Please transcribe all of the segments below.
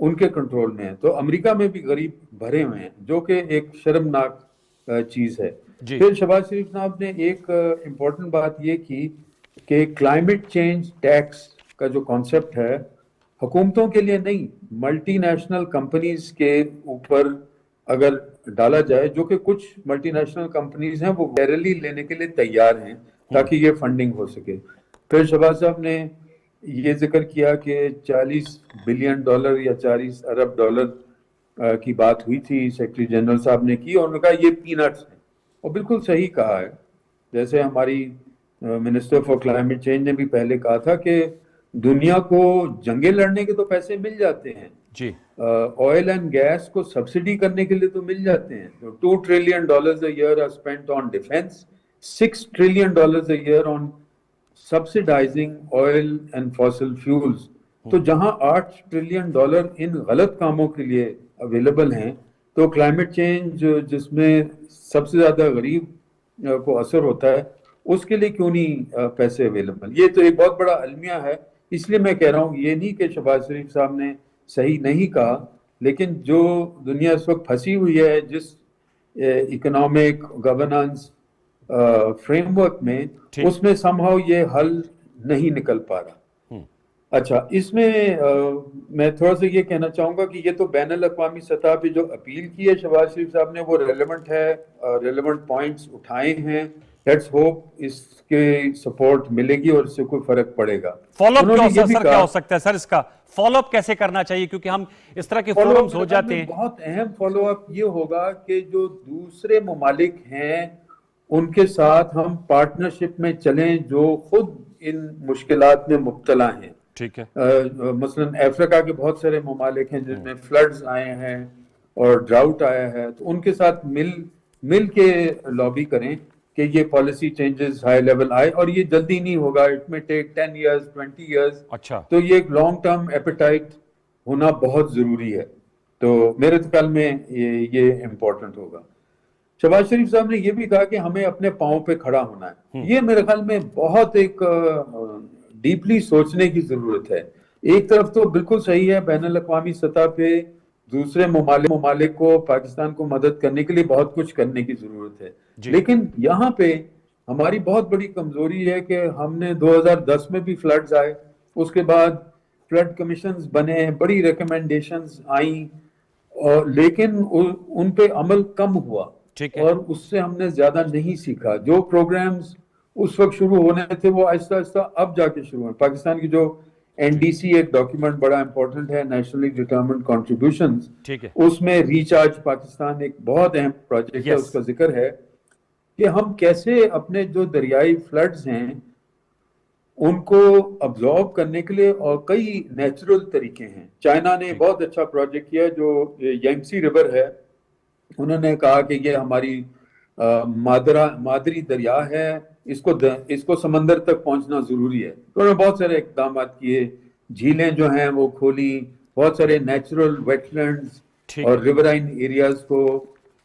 ان کے کنٹرول میں ہے. تو امریکہ میں بھی غریب بھرے ہوئے ہیں جو کہ ایک شرمناک چیز ہے. جی پھر شہباز شریف صاحب نے ایک امپورٹنٹ بات یہ کی کہ کلائمیٹ چینج ٹیکس کا جو کانسیپٹ ہے حکومتوں کے لیے نہیں, ملٹی نیشنل کمپنیز کے اوپر اگر ڈالا جائے, جو کہ کچھ ملٹی نیشنل کمپنیز ہیں وہ گیرلی لینے کے لیے تیار ہیں تاکہ یہ فنڈنگ ہو سکے. پھر شہباز صاحب نے یہ ذکر کیا کہ $40 بلین یا $40 ارب کی بات ہوئی تھی, سیکرٹری جنرل صاحب نے کی, اور انہوں نے کہا یہ پینٹس ہیں, اور بالکل صحیح کہا ہے. جیسے ہماری منسٹر فار کلائمیٹ چینج نے بھی پہلے کہا تھا کہ دنیا کو جنگیں لڑنے کے تو پیسے مل جاتے ہیں, جی آئل اینڈ گیس کو سبسڈی کرنے کے لیے تو مل جاتے ہیں. $2 trillion a year are spent on defense, $6 trillion a year on subsidizing oil and fossil fuels. تو جہاں $8 trillion ان غلط کاموں کے لیے اویلیبل ہیں, تو کلائمیٹ چینج جس میں سب سے زیادہ غریب کو اثر ہوتا ہے اس کے لیے کیوں نہیں پیسے اویلیبل. یہ تو ایک بہت بڑا المیہ ہے. اس لیے میں کہہ رہا ہوں یہ نہیں کہ شہباز شریف صاحب نے صحیح نہیں کہا, لیکن جو دنیا اس وقت پھنسی ہوئی ہے جس اکنامک گورننس فریم ورک میں, اس میں سم ہاؤ یہ حل نہیں نکل پا رہا. اچھا, اس میں میں تھوڑا سا یہ کہنا چاہوں گا کہ یہ تو بین الاقوامی سطح پہ جو اپیل کی ہے شہباز شریف صاحب نے وہ ریلیونٹ ہے, ریلیونٹ پوائنٹس اٹھائے ہیں. لیٹس ہوپ اس کے سپورٹ ملے گی اور اس سے کوئی فرق پڑے گا. فالو اپ کیا ہو سکتا ہے سر, اس کا فالو اپ کیسے کرنا چاہیے, کیونکہ ہم اس طرح کے فورمز ہو جاتے ہیں. بہت اہم فالو اپ یہ ہوگا کہ جو دوسرے ممالک ہیں ان کے ساتھ ہم پارٹنرشپ میں چلیں جو خود ان مشکلات میں مبتلا ہیں. ٹھیک ہے, مثلا افریقہ کے بہت سارے ممالک ہیں جن میں فلڈز آئے ہیں اور ڈراؤٹ آیا ہے, تو ان کے ساتھ مل کے لابی کریں کہ یہ پالیسی چینجز ہائی لیول آئے, اور یہ جلدی نہیں ہوگا. اٹ میں ٹیک 10 years 20 years. اچھا, تو یہ ایک لانگ ٹرم ایپیٹائٹ ہونا بہت ضروری ہے. تو میرے خیال میں یہ امپورٹنٹ ہوگا. شہباز شریف صاحب نے یہ بھی کہا کہ ہمیں اپنے پاؤں پہ کھڑا ہونا ہے. یہ میرے خیال میں بہت ایک ڈیپلی سوچنے کی ضرورت ہے. ایک طرف تو بالکل صحیح ہے, بین الاقوامی سطح پہ دوسرے ممالک کو, پاکستان کو مدد کرنے کے لیے بہت کچھ کرنے کی ضرورت ہے. لیکن یہاں پہ ہماری بہت بڑی کمزوری ہے کہ ہم نے 2010 میں بھی فلڈز آئے, اس کے بعد فلڈ کمیشنز بنے, بڑی ریکمنڈیشنز آئیں, اور لیکن ان پہ عمل کم ہوا, اور اس سے ہم نے زیادہ نہیں سیکھا. جو پروگرامز اس وقت شروع ہونے تھے وہ آہستہ آہستہ اب جا کے شروع ہیں. پاکستان کی جو NDC ایک ڈاکیومنٹ بڑا امپورٹنٹ ہے, نیشنلی ڈٹرمنڈ کنٹریبیوشنز, اس میں ریچارج پاکستان ایک بہت اہم پروجیکٹ ہے. اس کا ذکر ہے کہ ہم کیسے اپنے جو دریائی فلڈز ہیں ان کو ابزارب کرنے کے لیے, اور کئی نیچرل طریقے ہیں. چائنا نے بہت اچھا پروجیکٹ کیا جو یانگسی ریور ہے. انہوں نے کہا کہ یہ ہماری مادری دریا ہے, اس کو سمندر تک پہنچنا ضروری ہے. تو انہوں نے بہت سارے اقدامات کیے, جھیلیں جو ہیں وہ کھولی, بہت سارے نیچرل ویٹ لینڈز اور ریورائن ایریاز کو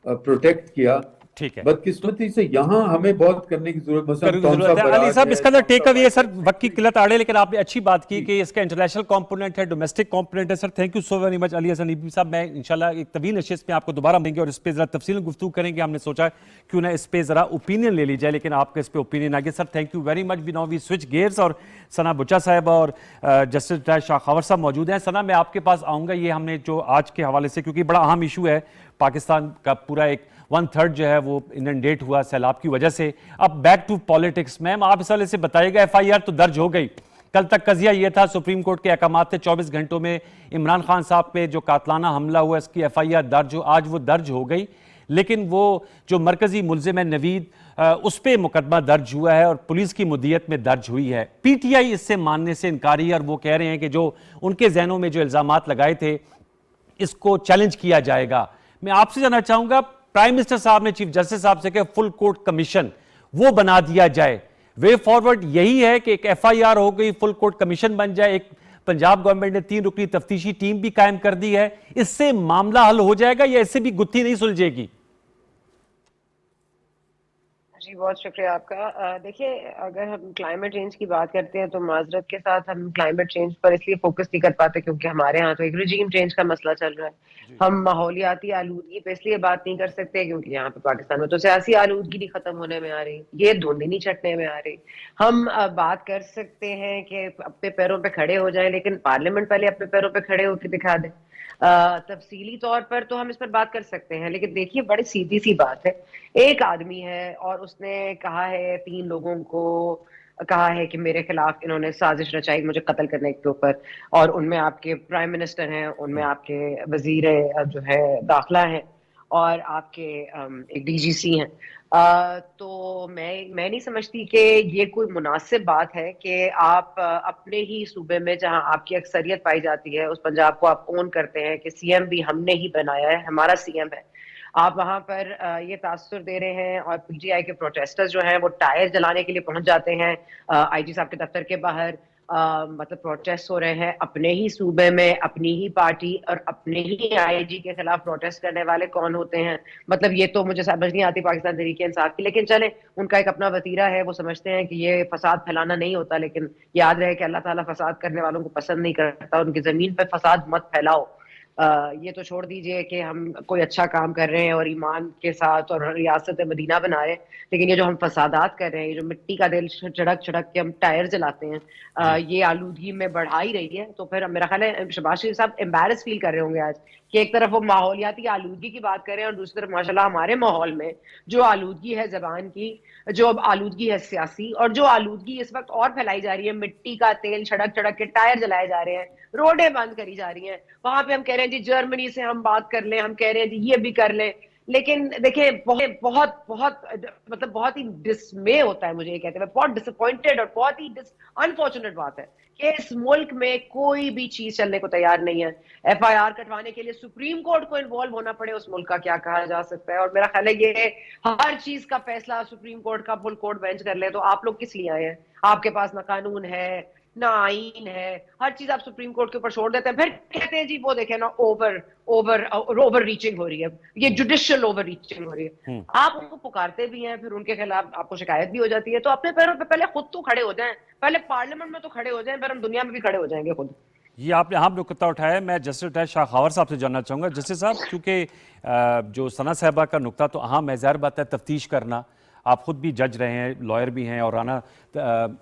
پروٹیکٹ کیا. بدقسمتی سے یہاں ہمیں بہت کرنے کی ضرورت ہے. علی صاحب, اس کا اندر ٹیک اوے ہے سر, وقت کی قلت آڑے, لیکن آپ نے اچھی بات کی کہ اس کا انٹرنیشنل کمپوننٹ ہے, ڈومیسٹک کمپوننٹ ہے. Sir thank you so very much Ali Hassan Nabi صاحب. میں انشاءاللہ ایک طویل نشست میں آپ کو دوبارہ ملیں گے اور اس پہ ذرا تفصیل گفتگو کریں گے. ہم نے سوچا کیوں نہ اس پہ ذرا اوپینین لے لی جائے, لیکن آپ کا اس پہ اوپینین آ گیا. Sir thank you very much. We switch gears, اور ثنا بچا صاحب اور جسٹس ریٹائرڈ شاہ خاور صاحب موجود ہیں. ثنا, میں آپ کے پاس آؤں گا. یہ ہم نے جو آج کے حوالے سے, کیونکہ بڑا اہم ایشو ہے, پاکستان کا پورا ایک 1/3 جو ہے وہ انڈیٹ ہوا سیلاب کی وجہ سے. اب بیک ٹو پالیٹکس. میم, آپ اس حوالے سے بتائیے گا, FIR تو درج ہو گئی. کل تک قضیہ یہ تھا, سپریم کورٹ کے احکامات تھے, 24 گھنٹوں میں عمران خان صاحب پہ جو قاتلانہ حملہ ہوا اس کی FIR درج ہو, آج وہ درج ہو گئی. لیکن وہ جو مرکزی ملزم ہے نوید, اس پہ مقدمہ درج ہوا ہے اور پولیس کی مدیت میں درج ہوئی ہے. PTI اس سے ماننے سے انکاری, اور وہ کہہ رہے ہیں کہ جو ان کے ذہنوں میں جو الزامات لگائے تھے اس کو چیلنج کیا جائے گا. میں آپ سے جاننا چاہوں گا, پرائم منسٹر صاحب نے چیف جسٹس صاحب سے کہ فل کورٹ کمیشن وہ بنا دیا جائے. وے فارورڈ یہی ہے کہ ایک FIR ہو گئی, فل کورٹ کمیشن بن جائے. ایک پنجاب گورنمنٹ نے 3 رکنی تفتیشی ٹیم بھی قائم کر دی ہے. اس سے معاملہ حل ہو جائے گا یا اس سے بھی گتھی نہیں سلجھے گی؟ جی بہت شکریہ آپ کا. دیکھیے اگر ہم کلائمیٹ چینج کی بات کرتے ہیں تو معذرت کے ساتھ ہم کلائمیٹ چینج پر اس لیے فوکس نہیں کر پاتے کیونکہ ہمارے ہاں تو ایک رجیم چینج کا مسئلہ چل رہا ہے. ہم ماحولیاتی آلودگی پہ اس لیے بات نہیں کر سکتے کیونکہ یہاں پہ پاکستان میں تو سیاسی آلودگی نہیں ختم ہونے میں آ رہی, یہ دھندی نہیں چھٹنے میں آ رہی. ہم بات کر سکتے ہیں کہ اپنے پیروں پہ کھڑے ہو جائیں, لیکن پارلیمنٹ پہلے اپنے پیروں پہ کھڑے ہو کے دکھا دیں. تفصیلی طور پر تو ہم اس پر بات کر سکتے ہیں, لیکن دیکھیے بڑی سیدھی سی بات ہے. ایک آدمی ہے اور اس نے کہا ہے 3 لوگوں کو کہا ہے کہ میرے خلاف انہوں نے سازش رچائی مجھے قتل کرنے کے اوپر, اور ان میں آپ کے پرائم منسٹر ہیں, ان میں آپ کے وزیر جو ہے داخلہ ہیں, اور آپ کے ایک ڈی جی سی ہیں. تو میں نہیں سمجھتی کہ یہ کوئی مناسب بات ہے کہ آپ اپنے ہی صوبے میں جہاں آپ کی اکثریت پائی جاتی ہے اس پنجاب کو آپ اون کرتے ہیں کہ سی ایم بھی ہم نے ہی بنایا ہے, ہمارا سی ایم ہے. آپ وہاں پر یہ تاثر دے رہے ہیں, اور پی ٹی آئی کے پروٹیسٹرز جو ہیں وہ ٹائر جلانے کے لیے پہنچ جاتے ہیں آئی جی صاحب کے دفتر کے باہر. مطلب پروٹیسٹ ہو رہے ہیں اپنے ہی صوبے میں, اپنی ہی پارٹی اور اپنے ہی آئی جی کے خلاف پروٹیسٹ کرنے والے کون ہوتے ہیں؟ مطلب یہ تو مجھے سمجھ نہیں آتی پاکستان تحریک انصاف کی, لیکن چلیں ان کا ایک اپنا وتیرہ ہے, وہ سمجھتے ہیں کہ یہ فساد پھیلانا نہیں ہوتا. لیکن یاد رہے کہ اللہ تعالیٰ فساد کرنے والوں کو پسند نہیں کرتا, ان کی زمین پہ فساد مت پھیلاؤ. یہ تو چھوڑ دیجئے کہ ہم کوئی اچھا کام کر رہے ہیں اور ایمان کے ساتھ اور ریاست مدینہ بنا رہے ہیں, لیکن یہ جو ہم فسادات کر رہے ہیں, یہ جو مٹی کا دل چھڑک کے ہم ٹائر جلاتے ہیں, یہ آلودگی میں بڑھا ہی رہی ہے. تو پھر میرا خیال ہے شہباز شریف صاحب امبیرس فیل کر رہے ہوں گے آج کہ ایک طرف وہ ماحولیاتی آلودگی کی بات کر رہے ہیں اور دوسری طرف ماشاءاللہ ہمارے ماحول میں جو آلودگی ہے زبان کی, جو آلودگی ہے سیاسی, اور جو آلودگی اس وقت اور پھیلائی جا رہی ہے, مٹی کا تیل چھڑک کے ٹائر جلائے جا رہے ہیں, روڈیں بند کری جا رہی ہیں. وہاں پہ ہم کہہ رہے ہیں جی جرمنی سے ہم بات کر لیں, ہم کہہ رہے ہیں جی یہ بھی کر لیں, لیکن دیکھیں بہت ہی ڈسمے ہوتا ہے مجھے یہ کہتے ہیں, بہت ڈس اپوائنٹڈ اور بہت ہی انفارچونیٹ بات ہے کہ اس ملک میں کوئی بھی چیز چلنے کو تیار نہیں ہے. ایف آئی آر کٹوانے کے لیے سپریم کورٹ کو انوالو ہونا پڑے, اس ملک کا کیا کہا جا سکتا ہے؟ اور میرا خیال ہے یہ ہر چیز کا فیصلہ سپریم کورٹ کا فل کورٹ بینچ کر لے, تو آپ لوگ کس لیے آئے ہیں؟ آپ کے پاس نہ قانون ہے نہ آئین ہے, ہر چیز آپ سپریم کورٹ کے اوپر چھوڑ دیتے ہیں. پھر کہتے ہیں جی وہ دیکھیں نا اوور ریچنگ ہو رہی ہے, یہ جوڈیشل اوور ریچنگ ہو رہی ہے. آپ ان کو پکارتے بھی ہیں, پھر ان کے خلاف آپ کو شکایت بھی ہو جاتی ہے. تو اپنے پیروں پہ پہلے خود تو کھڑے ہو جائیں, پہلے پارلیمنٹ میں تو کھڑے ہو جائیں, پھر ہم دنیا میں بھی کھڑے ہو جائیں گے خود. یہ آپ نے اہم نکتہ اٹھایا ہے. میں جسٹس ریٹائرڈ شاہ خاور صاحب سے جاننا چاہوں گا. جسٹس صاحب چونکہ جو ثنا صاحبہ کا نکتہ تو اہم ہے, ظاہر بات ہے تفتیش کرنا, آپ خود بھی جج رہے ہیں, لائر بھی ہیں, اور رانا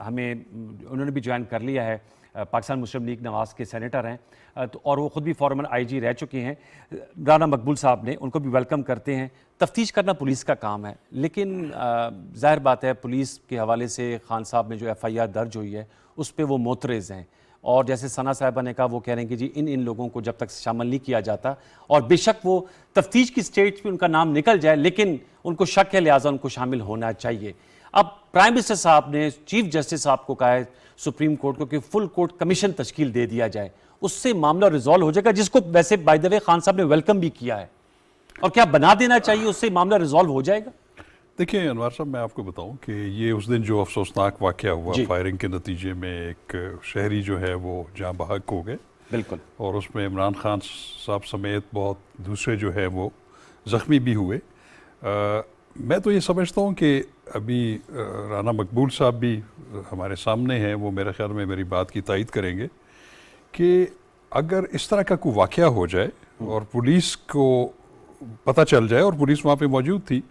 ہمیں انہوں نے بھی جوائن کر لیا ہے, پاکستان مسلم لیگ نواز کے سینیٹر ہیں, اور وہ خود بھی فارمر آئی جی رہ چکے ہیں. رانا مقبول صاحب نے ان کو بھی ویلکم کرتے ہیں. تفتیش کرنا پولیس کا کام ہے, لیکن ظاہر بات ہے پولیس کے حوالے سے خان صاحب میں جو ایف آئی آر درج ہوئی ہے اس پہ وہ معترض ہیں, اور جیسے ثنا صاحبہ نے کہا وہ کہہ رہے ہیں کہ جی ان لوگوں کو جب تک شامل نہیں کیا جاتا, اور بے شک وہ تفتیش کی سٹیج پہ ان کا نام نکل جائے لیکن ان کو شک ہے لہٰذا ان کو شامل ہونا چاہیے. اب پرائم منسٹر صاحب نے چیف جسٹس صاحب کو کہا ہے سپریم کورٹ کو کہ فل کورٹ کمیشن تشکیل دے دیا جائے, اس سے معاملہ ریزالو ہو جائے گا, جس کو ویسے بائی دا وے خان صاحب نے ویلکم بھی کیا ہے, اور کیا بنا دینا چاہیے, اس سے معاملہ ریزالو ہو جائے گا؟ دیکھیں انوار صاحب, میں آپ کو بتاؤں کہ یہ اس دن جو افسوسناک واقعہ ہوا, فائرنگ کے نتیجے میں ایک شہری جو ہے وہ جاں بحق ہو گئے, بالکل, اور اس میں عمران خان صاحب سمیت بہت دوسرے جو ہے وہ زخمی بھی ہوئے. میں تو یہ سمجھتا ہوں کہ ابھی رانا مقبول صاحب بھی ہمارے سامنے ہیں, وہ میرے خیال میں میری بات کی تائید کریں گے کہ اگر اس طرح کا کوئی واقعہ ہو جائے اور پولیس کو پتہ چل جائے, اور پولیس وہاں پہ موجود تھی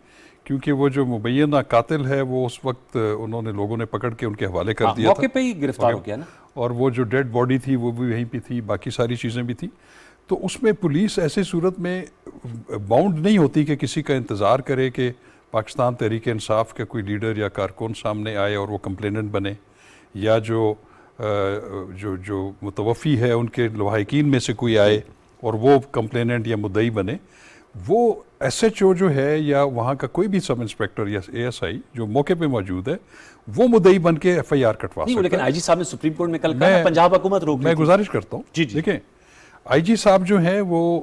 کیونکہ وہ جو مبینہ قاتل ہے وہ اس وقت انہوں نے لوگوں نے پکڑ کے ان کے حوالے کر دیا تھا, موقع پہ ہی گرفتار ہو گیا نا, اور وہ جو ڈیڈ باڈی تھی وہ بھی وہیں پہ تھی, باقی ساری چیزیں بھی تھیں. تو اس میں پولیس ایسے صورت میں باؤنڈ نہیں ہوتی کہ کسی کا انتظار کرے کہ پاکستان تحریک انصاف کا کوئی لیڈر یا کارکن سامنے آئے اور وہ کمپلیننٹ بنے, یا جو متوفی ہے ان کے لواحقین میں سے کوئی آئے اور وہ کمپلیننٹ یا مدعی بنے. وہ ایس ایچ او جو ہے یا وہاں کا کوئی بھی سب انسپیکٹر یا اے ایس آئی جو موقع پہ موجود ہے وہ مدعی بن کے ایف آئی آر کٹوا سکتا ہے. لیکن آئی جی صاحب نے سپریم کورٹ میں کل کہا پنجاب حکومت روک, میں گزارش کرتا ہوں, دیکھیں آئی جی صاحب جو ہیں وہ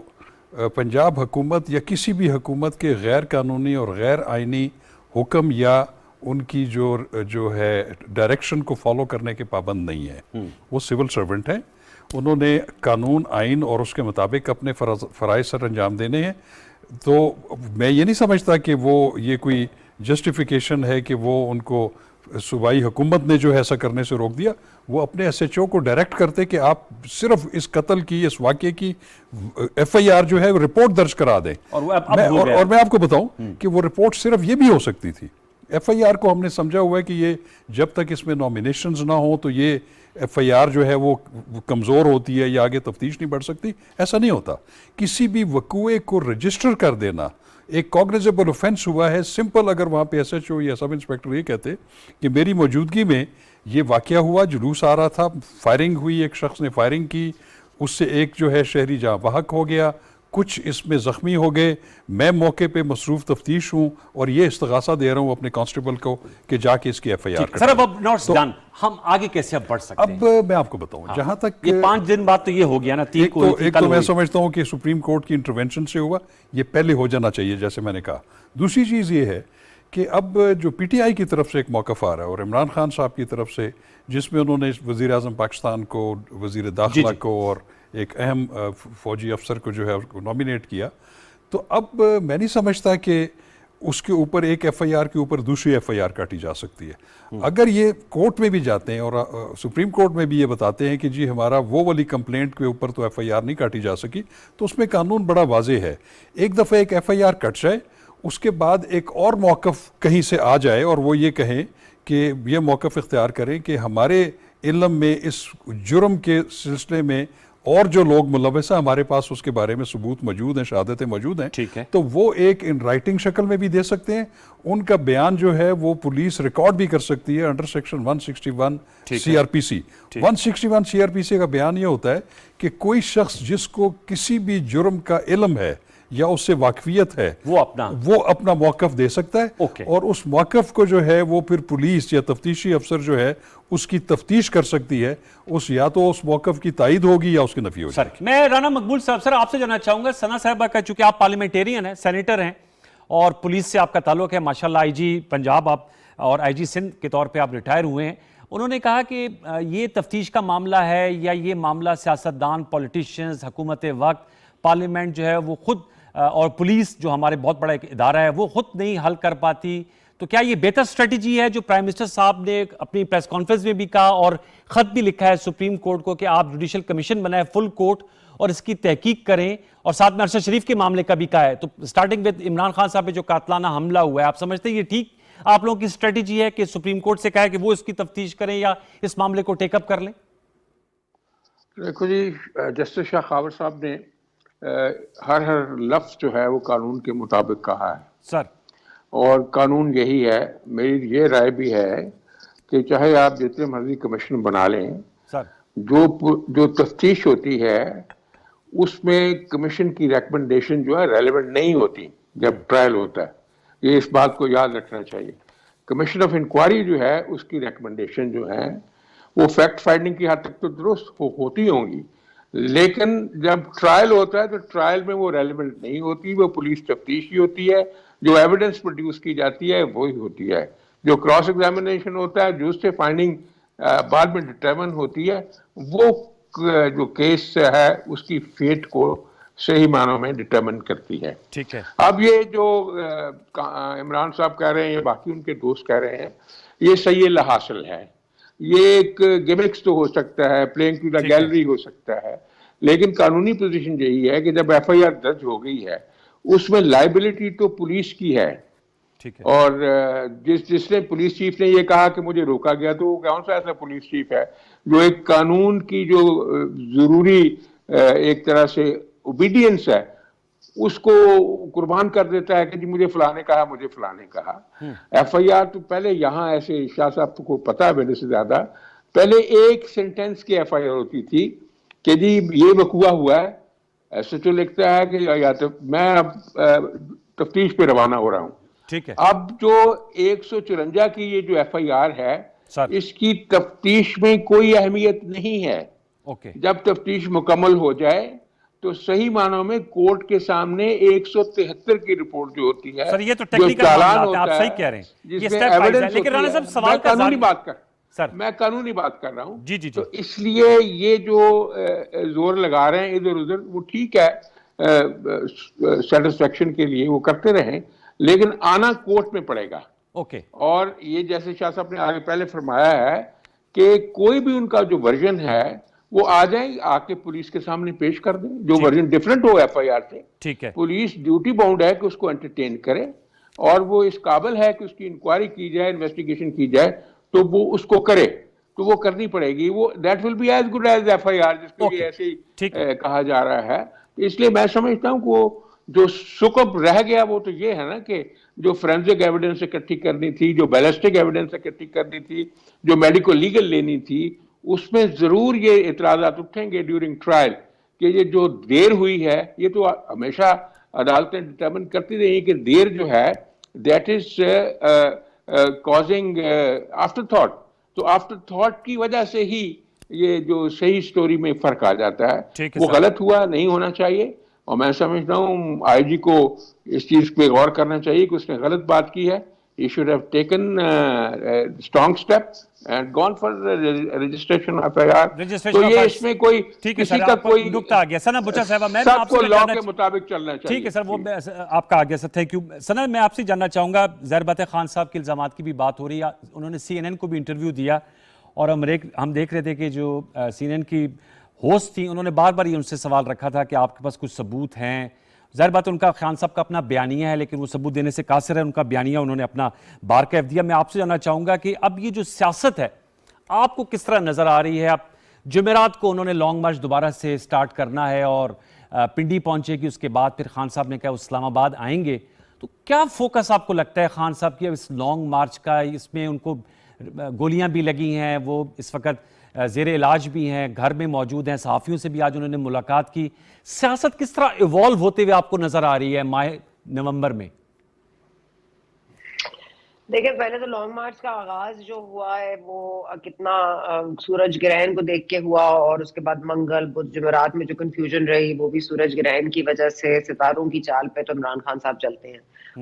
پنجاب حکومت یا کسی بھی حکومت کے غیر قانونی اور غیر آئینی حکم یا ان کی جو ہے ڈائریکشن کو فالو کرنے کے پابند نہیں ہے. وہ سول سرونٹ ہیں, انہوں نے قانون آئین اور اس کے مطابق اپنے فرائض سر انجام دینے ہیں. تو میں یہ نہیں سمجھتا کہ وہ یہ کوئی جسٹیفیکیشن ہے کہ وہ ان کو صوبائی حکومت نے جو ہے ایسا کرنے سے روک دیا، وہ اپنے ایس ایچ او کو ڈائریکٹ کرتے کہ آپ صرف اس قتل کی، اس واقعے کی ایف آئی آر جو ہے رپورٹ درج کرا دیں. اور میں آپ کو بتاؤں کہ وہ رپورٹ صرف یہ بھی ہو سکتی تھی. ایف آئی آر کو ہم نے سمجھا ہوا ہے کہ یہ جب تک اس میں نامینیشنز نہ ہوں تو یہ ایف آئی آر جو ہے وہ کمزور ہوتی ہے یا آگے تفتیش نہیں بڑھ سکتی. ایسا نہیں ہوتا. کسی بھی وقوعے کو رجسٹر کر دینا ایک کوگنیزیبل اوفینس ہوا ہے. سمپل اگر وہاں پہ ایس ایچ او یا سب انسپیکٹر یہ کہتے کہ میری موجودگی میں یہ واقعہ ہوا، جلوس آ رہا تھا، فائرنگ ہوئی، ایک شخص نے فائرنگ کی، اس سے ایک جو ہے شہری جاں بحق ہو گیا، کچھ اس میں زخمی ہو گئے، میں موقع پہ مصروف تفتیش ہوں اور یہ استغاثہ دے رہا ہوں اپنے کانسٹیبل کو کہ جا کے اس کی ایف آئی آر کریں. سر اب نوٹس ڈن، ہم آگے کیسے اب بڑھ سکتے ہیں؟ اب میں آپ کو بتاؤں جہاں تک یہ 5 دن بعد تو یہ ہو گیا نا، ایک تو میں سمجھتا ہوں کہ سپریم کورٹ کی انٹرونشن سے ہوا، یہ پہلے ہو جانا چاہیے جیسے میں نے کہا. دوسری چیز یہ ہے کہ اب جو پی ٹی آئی کی طرف سے ایک موقف آ رہا ہے اور عمران خان صاحب کی طرف سے، جس میں انہوں نے وزیر اعظم پاکستان کو، وزیر داخلہ کو اور ایک اہم فوجی افسر کو جو ہے اس کو نامینیٹ کیا، تو اب میں نہیں سمجھتا کہ اس کے اوپر ایک ایف آئی آر کے اوپر دوسری ایف آئی آر کاٹی جا سکتی ہے. اگر یہ کورٹ میں بھی جاتے ہیں اور سپریم کورٹ میں بھی یہ بتاتے ہیں کہ جی ہمارا وہ والی کمپلینٹ کے اوپر تو ایف آئی آر نہیں کاٹی جا سکی، تو اس میں قانون بڑا واضح ہے. ایک دفعہ ایک ایف آئی آر کٹ جائے، اس کے بعد ایک اور موقف کہیں سے آ جائے اور وہ یہ کہیں کہ یہ موقف اختیار کریں کہ ہمارے علم میں اس جرم کے سلسلے میں اور جو لوگ ملوث ہیں ہمارے پاس اس کے بارے میں ثبوت موجود ہیں، شہادتیں موجود ہیں، تو وہ ایک ان رائٹنگ شکل میں بھی دے سکتے ہیں. ان کا بیان جو ہے وہ پولیس ریکارڈ بھی کر سکتی ہے under section 161 C R P C. 161 C R P C کا بیان یہ ہوتا ہے کہ کوئی شخص جس کو کسی بھی جرم کا علم ہے یا اس سے واقفیت ہے وہ اپنا موقف دے سکتا ہے، اور اس موقف کو جو ہے وہ پھر پولیس یا تفتیشی افسر جو ہے اس کی تفتیش کر سکتی ہے. یا تو اس موقف کی تائید ہوگی یا اس کی نفی ہوگی. میں رانا مقبول صاحب سر آپ سے جاننا چاہوں گا، ثنا صاحبہ کا چونکہ آپ پارلیمنٹیرین ہیں، سینیٹر ہیں اور پولیس سے آپ کا تعلق ہے، ماشاءاللہ آئی جی پنجاب آپ اور آئی جی سندھ کے طور پہ آپ ریٹائر ہوئے ہیں. انہوں نے کہا کہ یہ تفتیش کا معاملہ ہے یا یہ معاملہ سیاستدان، پولیٹیشینز، حکومت وقت، پارلیمنٹ جو ہے وہ خود اور پولیس جو ہمارے بہت بڑا ایک ادارہ ہے وہ خود نہیں حل کر پاتی، تو کیا یہ بہتر اسٹریٹجی ہے جو پرائم منسٹر صاحب نے اپنی پریس کانفرنس میں بھی کہا اور خط بھی لکھا ہے سپریم کورٹ کو کہ آپ جوڈیشل کمیشن بنائیں فل کورٹ اور اس کی تحقیق کریں، اور ساتھ میں ارشد شریف کے معاملے کا بھی کہا ہے. تو اسٹارٹنگ ود عمران خان صاحب پہ جو قاتلانہ حملہ ہوا ہے، آپ سمجھتے ہیں یہ ٹھیک آپ لوگوں کی اسٹریٹجی ہے کہ سپریم کورٹ سے کہا ہے کہ وہ اس کی تفتیش کریں یا اس معاملے کو ٹیک اپ کر لیں؟ دیکھو جی، جسٹس شاہ خاور صاحب نے ہر لفظ جو ہے وہ قانون کے مطابق کہا ہے سر، اور قانون یہی ہے. میری یہ رائے بھی ہے کہ چاہے آپ جتنے مرضی کمیشن بنا لیں، سر جو تفتیش ہوتی ہے اس میں کمیشن کی ریکمنڈیشن جو ہے ریلیونٹ نہیں ہوتی جب ٹرائل ہوتا ہے. یہ اس بات کو یاد رکھنا چاہیے. کمیشن آف انکوائری جو ہے اس کی ریکمنڈیشن جو ہے وہ فیکٹ فائنڈنگ کی حد تک تو درست ہوتی ہوں گی، لیکن جب ٹرائل ہوتا ہے تو ٹرائل میں وہ ریلیونٹ نہیں ہوتی، وہ پولیس تفتیش ہی ہوتی ہے. جو ایویڈنس پروڈیوس کی جاتی ہے وہی ہوتی ہے. جو کراس ایگزامینیشن ہوتا ہے، جو اس سے فائنڈنگ بعد میں ڈٹرمن ہوتی ہے، وہ جو کیس ہے اس کی فیٹ کو صحیح معنوں میں ڈٹرمن کرتی ہے. ٹھیک ہے. اب یہ جو عمران صاحب کہہ رہے ہیں یا باقی ان کے دوست کہہ رہے ہیں، یہ صحیح حاصل ہے. یہ ایک گیمکس تو ہو سکتا ہے، پلینگ ٹو دا گیلری ہو سکتا ہے، لیکن قانونی پوزیشن یہی ہے کہ جب ایف آئی آر درج ہو گئی ہے اس میں لائبلٹی تو پولیس کی ہے. اور جس نے پولیس چیف نے یہ کہا کہ مجھے روکا گیا، تو وہ کون سا ایسا پولیس چیف ہے جو ایک قانون کی جو ضروری ایک طرح سے اوبیڈینس ہے اس کو قربان کر دیتا ہے کہ جی مجھے فلاں نے کہا، مجھے فلاں نے کہا. ایف آئی آر تو پہلے یہاں ایسے شاہ صاحب کو پتا ہے میرے سے زیادہ، پہلے ایک سینٹینس کی ایف آئی آر ہوتی تھی کہ جی یہ وقوع ہوا ہے، ایسے تو لکھتا ہے کہ یا تو میں اب تفتیش پہ روانہ ہو رہا ہوں. ٹھیک ہے. اب جو 154 کی یہ جو ایف آئی آر ہے اس کی تفتیش میں کوئی اہمیت نہیں ہے. جب تفتیش مکمل ہو جائے تو صحیح معنوں میں کورٹ کے سامنے 173 کی رپورٹ جو ہوتی ہے، سر یہ تو ٹیکنیکل معاملات ہیں، آپ صحیح کہہ رہے ہیں، جس میں ایویڈنس ہوتی ہے. میں قانونی بات کر رہا ہوں. جی تو اس لیے یہ جو زور لگا رہے ہیں ادھر ادھر وہ ٹھیک ہے، سیٹسفیکشن کے لیے وہ کرتے رہیں، لیکن آنا کورٹ میں پڑے گا. اوکے. اور یہ جیسے شاہ صاحب نے آگے پہلے فرمایا ہے کہ کوئی بھی ان کا جو ورژن ہے وہ آ جائیں, آ کے پولیس کے سامنے پیش کر دیں, جو ورژن ڈفرینٹ ہو ایف آئی آر سے. ٹھیک ہے. پولیس ڈیوٹی باؤنڈ ہے کہ اس کو انٹرٹین کرے, اور وہ اس قابل ہے کہ اس کی انکوائری کی جائے, انویسٹیگیشن کی جائے, تو وہ اس کو کرے, تو وہ کرنی پڑے گی. وہ that will be as good as F I R, جس کو یہ ایسے ہی کہا جا رہا ہے. اس لیے میں سمجھتا ہوں کہ وہ جو شکب رہ گیا وہ تو یہ ہے نا کہ جو فرینزک ایویڈنس اکٹھی کرنی تھی, جو بیلسٹک ایویڈنس اکٹھی کرنی تھی, جو میڈیکو لیگل لینی تھی, اس میں ضرور یہ اعتراضات اٹھیں گے ڈیورنگ ٹرائل کہ یہ جو دیر ہوئی ہے, یہ تو ہمیشہ عدالتیں ڈٹرمن کرتی رہی کہ دیر جو ہے that is causing after thought. تو آفٹر تھاٹ کی وجہ سے ہی یہ جو صحیح سٹوری میں فرق آ جاتا ہے, وہ غلط ہوا, نہیں ہونا چاہیے. اور میں سمجھتا ہوں آئی جی کو اس چیز پہ غور کرنا چاہیے کہ اس نے غلط بات کی ہے. He should have taken strong steps and gone for registration of FIR. تو یہ اس میں کوئی کسی کا کوئی نکتہ آ گیا. ثنا بچا صاحبہ, میں سب کو لاء کے مطابق چلنا چاہیے. ٹھیک ہے سر, وہ آپ کا آ گیا سر, تھینک یو. ثنا, میں آپ سے جاننا چاہوں گا, ظاہر بات ہے خان صاحب کے الزامات کی بھی بات ہو رہی ہے. انہوں نے CNN کو بھی انٹرویو دیا, اور ہم دیکھ رہے تھے کہ جو CNN کی ہوسٹ تھیں, انہوں نے بار بار یہ ان سے سوال رکھا تھا کہ آپ کے پاس کچھ ثبوت ہیں. ظاہر بات ان کا خان صاحب کا اپنا بیانیہ ہے, لیکن وہ ثبوت دینے سے قاصر ہے. ان کا بیانیہ انہوں نے اپنا بارکیف دیا. میں آپ سے جاننا چاہوں گا کہ اب یہ جو سیاست ہے آپ کو کس طرح نظر آ رہی ہے؟ اب جمعرات کو انہوں نے لانگ مارچ دوبارہ سے سٹارٹ کرنا ہے, اور پنڈی پہنچے گی, اس کے بعد پھر خان صاحب نے کہا اسلام آباد آئیں گے. تو کیا فوکس آپ کو لگتا ہے خان صاحب کی اس لانگ مارچ کا؟ اس میں ان کو گولیاں بھی لگی ہیں, وہ اس وقت زیر علاج بھی ہیں, گھر میں موجود ہیں, صحافیوں سے بھی آج انہوں نے ملاقات کی. سیاست کس طرح ایوالو ہوتے ہوئے آپ کو نظر آ رہی ہے ماہ نومبر میں؟ دیکھیں, پہلے تو لانگ مارچ کا آغاز جو ہوا ہے وہ کتنا سورج گرہن کو دیکھ کے ہوا, اور اس کے بعد منگل بدھ جمعرات میں جو کنفیوژن رہی وہ بھی سورج گرہن کی وجہ سے. ستاروں کی چال پہ تو عمران خان صاحب چلتے ہیں,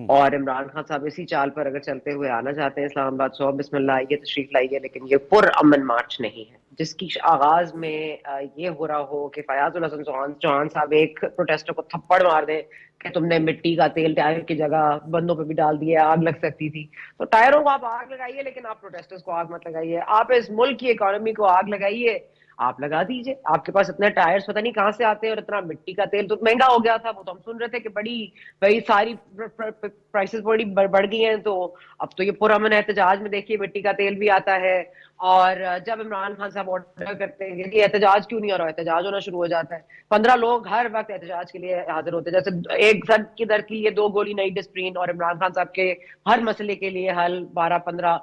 اور عمران خان صاحب اسی چال پر اگر چلتے ہوئے آنا چاہتے ہیں اسلام آباد, سو بسم اللہ آئیے, تشریف لائیے. لیکن یہ پر امن مارچ نہیں ہے جس کی آغاز میں یہ ہو رہا ہو کہ فیاض الحسن چوہان صاحب ایک پروٹیسٹر کو تھپڑ مار دیں کہ تم نے مٹی کا تیل ٹائر کی جگہ بندوں پہ بھی ڈال دیا, آگ لگ سکتی تھی. تو ٹائروں کو آپ آگ لگائیے, لیکن آپ پروٹیسٹرز کو آگ مت لگائیے. آپ اس ملک کی اکانومی کو آگ لگائیے, آپ لگا دیجئے. آپ کے پاس اتنے ٹائرز پتہ نہیں کہاں سے آتے ہیں, اور اتنا مٹی کا تیل تو مہنگا ہو گیا تھا. وہ تو ہم سن رہے تھے کہ بڑی ساری پرائسز بڑی بڑھ گئی ہیں. تو اب تو یہ پرامن احتجاج میں دیکھیے مٹی کا تیل بھی آتا ہے. اور جب عمران خان صاحب آرڈر کرتے ہیں کہ احتجاج کیوں نہیں ہو رہا, احتجاج ہونا شروع ہو جاتا ہے. 15 لوگ ہر وقت احتجاج کے لیے حاضر ہوتے ہیں. جیسے ایک سر کی در کی یہ 2 گولی نئی ڈسپرین, اور عمران خان صاحب کے ہر مسئلے کے لیے حل 12-15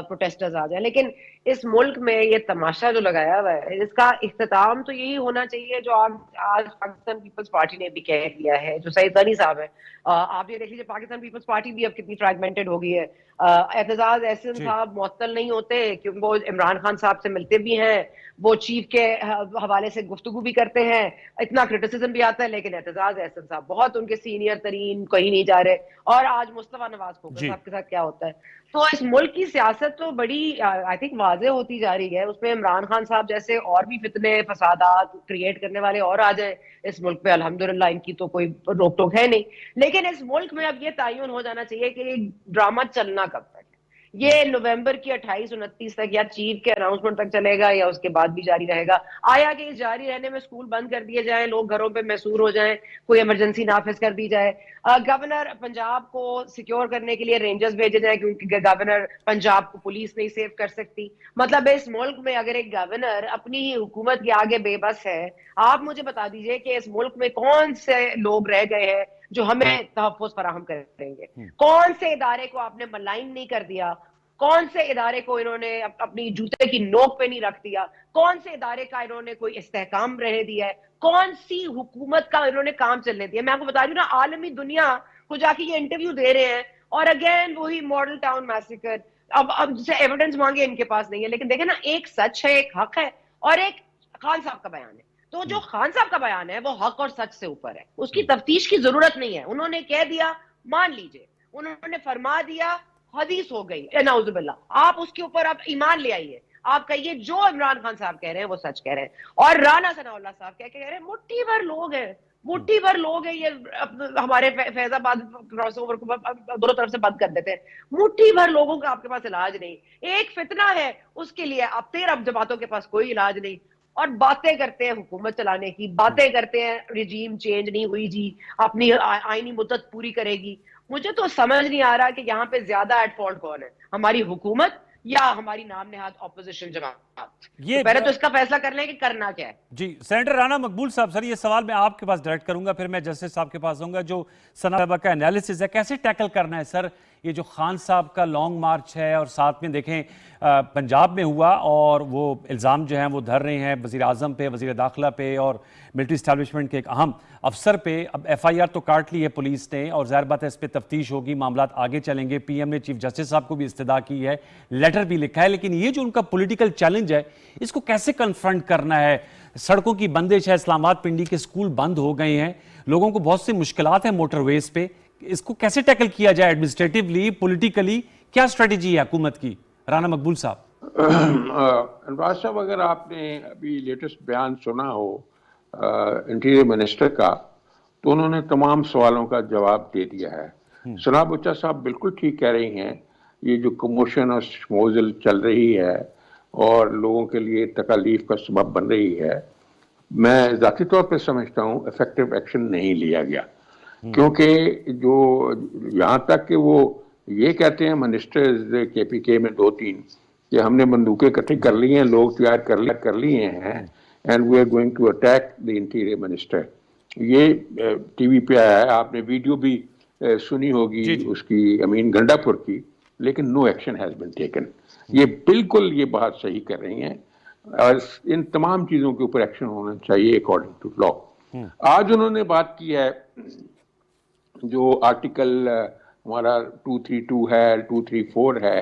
پروٹیسٹرز آ جائیں. لیکن اس ملک میں یہ تماشا جو لگایا ہوا ہے, اس کا اختتام تو یہی ہونا چاہیے جو آج پاکستان پیپلز پارٹی نے بھی کہہ دیا ہے, جو سعید غنی صاحب ہے. آپ یہ دیکھ لیجیے پاکستان پیپلز پارٹی بھی اب کتنی فریگمنٹڈ ہو گئی ہے. اعتزاز احسن صاحب معطل نہیں ہوتے کیونکہ وہ عمران خان صاحب سے ملتے بھی ہیں, وہ چیف کے حوالے سے گفتگو بھی کرتے ہیں, اتنا کرٹیسزم بھی آتا ہے. لیکن اعتزاز احسن صاحب بہت ان کے سینئر ترین, کہیں نہیں جا رہے. اور آج مصطفیٰ نواز کھوکھر صاحب کے ساتھ کیا ہوتا ہے. تو اس ملک کی سیاست تو بڑی آئی تھنک واضح ہوتی جا رہی ہے. اس میں عمران خان صاحب جیسے اور بھی فتنے فسادات کریٹ کرنے والے اور آ جائیں اس ملک پہ, الحمدللہ ان کی تو کوئی روک ٹوک ہے نہیں. لیکن اس ملک میں اب یہ تعین ہو جانا چاہیے کہ ڈرامہ چلنا کب تک ہے. یہ نومبر کی 28-29 تک یا چیف کے اناؤنسمنٹ تک چلے گا, یا اس کے بعد بھی جاری رہے گا. آیا کہ اس جاری رہنے میں اسکول بند کر دیے جائیں, لوگ گھروں پہ محصور ہو جائیں, کوئی ایمرجنسی نافذ کر دی جائے, گورنر پنجاب کو سیکیور کرنے کے لیے رینجرز بھیجے جائیں کیونکہ گورنر پنجاب کو پولیس نہیں سیو کر سکتی. مطلب اس ملک میں اگر ایک گورنر اپنی ہی حکومت کے آگے بے بس ہے, آپ مجھے بتا دیجئے کہ اس ملک میں کون سے لوگ رہ گئے ہیں جو ہمیں تحفظ فراہم کریں گے. کون سے ادارے کو آپ نے ملائن نہیں کر دیا, کون سے ادارے کو انہوں نے اپنی جوتے کی نوک پہ نہیں رکھ دیا, کون سے ادارے کا انہوں نے کوئی استحکام رہنے دیا ہے, کون سی حکومت کا انہوں نے کام چلنے دیا. میں آپ کو بتا رہی ہوں نا, عالمی دنیا کو جا کے یہ انٹرویو دے رہے ہیں, اور اگین وہی ماڈل ٹاؤن میسیکر. اب جسے ایویڈنس مانگے ان کے پاس نہیں ہے. لیکن دیکھیں نا, ایک سچ ہے, ایک حق ہے, اور ایک خان صاحب کا بیان ہے. تو جو خان صاحب کا بیان ہے وہ حق اور سچ سے اوپر ہے, اس کی تفتیش کی ضرورت نہیں ہے. انہوں نے کہہ دیا, مان لیجئے, انہوں نے فرما دیا, حدیث ہو گئی, نعوذ باللہ. آپ اس کے اوپر آپ ایمان لے آئیے, آپ کہیے جو عمران خان صاحب کہہ رہے ہیں وہ سچ کہہ رہے ہیں. اور رانا ثناء اللہ صاحب کہہ رہے ہیں, مٹھی بھر لوگ ہیں, مٹھی بھر لوگ ہیں یہ ہمارے فیض آباد کراس اوور کو دونوں طرف سے بند کر دیتے ہیں. مٹھی بھر لوگوں کا آپ کے پاس علاج نہیں. ایک فتنہ ہے اس کے لیے اب 13 جماعتوں کے پاس کوئی علاج نہیں, اور باتیں کرتے ہیں حکومت چلانے کی, باتیں کرتے ہیں رجیم چینج نہیں ہوئی جی, اپنی آئینی مدت پوری کرے گی. مجھے تو سمجھ نہیں آ رہا کہ یہاں پہ زیادہ ایٹ فالٹ کون ہے, ہماری حکومت یا ہماری نام نہاد اپوزیشن جماعت. یہ پہلے تو اس کا فیصلہ کر لیں کہ کرنا کیا ہے. جی سینیٹر رانا مقبول صاحب, سر یہ سوال میں آپ کے پاس ڈائریکٹ کروں گا, پھر میں جسٹس صاحب کے پاس آؤں گا. جو ثنا صاحبہ کا انالیسس ہے, کیسے ٹیکل کرنا ہے سر یہ جو خان صاحب کا لانگ مارچ ہے, اور ساتھ میں دیکھیں پنجاب میں ہوا اور وہ الزام جو ہیں وہ دھر رہے ہیں وزیر اعظم پہ, وزیر داخلہ پہ اور ملٹری اسٹیبلشمنٹ کے ایک اہم افسر پہ. اب ایف آئی آر تو کاٹ لی ہے پولیس نے, اور ظاہر بات ہے اس پہ تفتیش ہوگی, معاملات آگے چلیں گے. پی ایم نے چیف جسٹس صاحب کو بھی استدعا کی ہے, لیٹر بھی لکھا ہے, لیکن یہ جو ان کا پولیٹیکل چیلنج ہے اس کو کیسے کنفرنٹ کرنا ہے؟ سڑکوں کی بندش ہے, اسلام آباد پنڈی کے اسکول بند ہو گئے ہیں, لوگوں کو بہت سی مشکلات ہیں موٹر ویز پہ, اس کو کیسے ٹیکل کیا جائے ایڈمنسٹریٹولی, پولیٹیکلی, کیا اسٹریٹجی ہے حکومت کی؟ رانا مقبول صاحب. انوار صاحب, اگر آپ نے ابھی لیٹسٹ بیان سنا ہو انٹیریئر منسٹر کا, تو انہوں نے تمام سوالوں کا جواب دے دیا ہے. ثنا بچہ صاحب بالکل ٹھیک کہہ رہی ہیں, یہ جو کموشن اور شموزل چل رہی ہے اور لوگوں کے لیے تکالیف کا سبب بن رہی ہے, میں ذاتی طور پہ سمجھتا ہوں افیکٹو ایکشن نہیں لیا گیا. کیونکہ جو یہاں تک کہ وہ یہ کہتے ہیں منسٹرز کے پی کے میں 2-3 کہ ہم نے بندوقیں اکٹھی کر لی ہیں, لوگ تیار کر لیے ہیں, and we are going to attack the interior minister. یہ ٹی وی پہ آیا ہے, آپ نے ویڈیو بھی سنی ہوگی اس کی, امین گنڈا پور کی, لیکن no action has been taken. یہ بالکل یہ بات صحیح کر رہی ہیں, اور ان تمام چیزوں کے اوپر ایکشن ہونا چاہیے اکارڈنگ ٹو لا. آج انہوں نے بات کی ہے جو آرٹیکل ہمارا 232 ہے, 234 ہے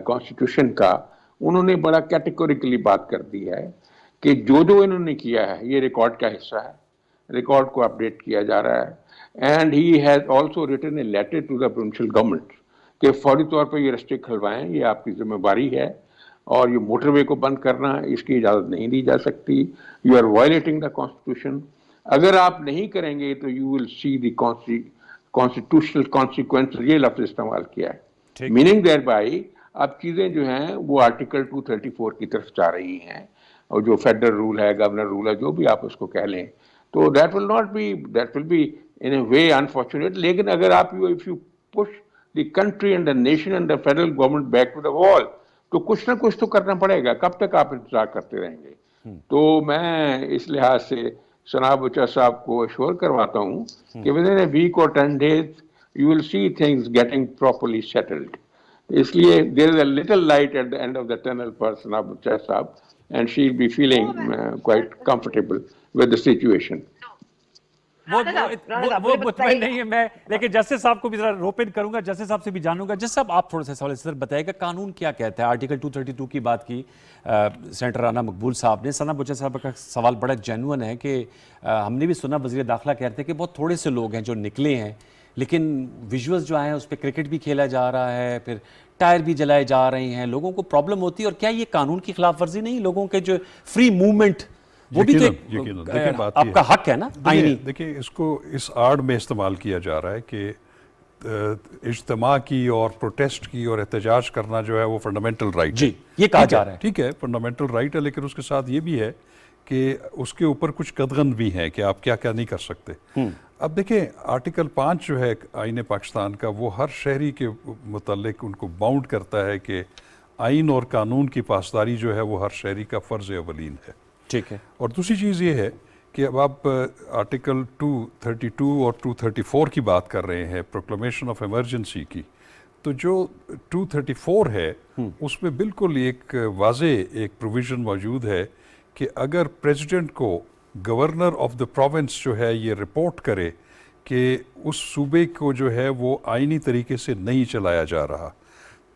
کانسٹیٹیوشن کا, انہوں نے بڑا کیٹیگوریکلی بات کر دی ہے کہ جو انہوں نے کیا ہے یہ ریکارڈ کا حصہ ہے, ریکارڈ کو اپڈیٹ کیا جا رہا ہے. And he has also written a letter to the provincial government کہ فوری طور پر یہ رستے کھلوائیں, یہ آپ کی ذمہ داری ہے, اور یہ موٹر وے کو بند کرنا اس کی اجازت نہیں دی جا سکتی. You are violating the constitution. اگر آپ نہیں کریں گے تو you will see the constitutional consequence, یہ لفظ استعمال کیا ہے. میننگ دیر بائی اب چیزیں جو ہیں وہ آرٹیکل 234 کی طرف جا رہی ہیں, اور جو فیڈرل رول ہے, گورنر رول ہے, جو بھی آپ اس کو کہہ لیں, تو that will be in a way unfortunate. لیکن اگر آپ if you push the country and the nation and the federal government back to the wall, تو کچھ نہ کچھ تو کرنا پڑے گا. کب تک آپ انتظار کرتے رہیں گے؟ تو میں اس لحاظ سے ثنا بچہ صاحب کو اشور کرواتا ہوں کہ within a week or 10 days you will see things getting properly settled. اس لیے there is a little light at the end of the tunnel for ثنا بچہ صاحب, and she will be feeling quite comfortable with the situation. وہ مطمئن نہیں ہے میں, لیکن justice صاحب کو بھی ذرا روپن کروں گا, جسٹس صاحب سے بھی جانوں گا. جسٹس صاحب آپ تھوڑا سا سوال سر بتائیے گا, قانون کیا کہتا ہے؟ آرٹیکل 232 کی بات کی سینیٹر رانا مقبول صاحب نے. ثنا بچہ صاحب کا سوال بڑا جینوئن ہے کہ ہم نے بھی سنا وزیر داخلہ کہتے ہیں کہ بہت تھوڑے سے لوگ ہیں جو نکلے ہیں, لیکن ویژولز جو آئے ہیں اس پہ کرکٹ بھی کھیلا جا رہا ہے, پھر ٹائر بھی جلائے جا رہے ہیں, لوگوں کو پرابلم ہوتی ہے. اور کیا یہ قانون کی خلاف ورزی نہیں؟ لوگوں کے جو فری موومنٹ وہ بھی تو آپ کا حق ہے نا آئینی. دیکھیں اس کو اس آڑ میں استعمال کیا جا رہا ہے کہ اجتماع کی اور پروٹیسٹ کی اور احتجاج کرنا جو ہے وہ فنڈامنٹل رائٹ ہے. یہ کہا جا رہا ہے, ٹھیک ہے, فنڈامنٹل رائٹ ہے, لیکن اس کے ساتھ یہ بھی ہے کہ اس کے اوپر کچھ قدغن بھی ہیں کہ آپ کیا کیا نہیں کر سکتے. اب دیکھیں آرٹیکل 5 جو ہے آئین پاکستان کا, وہ ہر شہری کے متعلق ان کو باؤنڈ کرتا ہے کہ آئین اور قانون کی پاسداری جو ہے وہ ہر شہری کا فرض اولین ہے. ٹھیک ہے. اور دوسری چیز یہ ہے کہ اب آپ آرٹیکل 232 اور 234 کی بات کر رہے ہیں, پروکلیمیشن آف ایمرجنسی کی, تو جو 234 ہے اس میں بالکل ایک واضح ایک پروویژن موجود ہے کہ اگر پریزیڈنٹ کو گورنر آف دا پروونس جو ہے یہ رپورٹ کرے کہ اس صوبے کو جو ہے وہ آئینی طریقے سے نہیں چلایا جا رہا,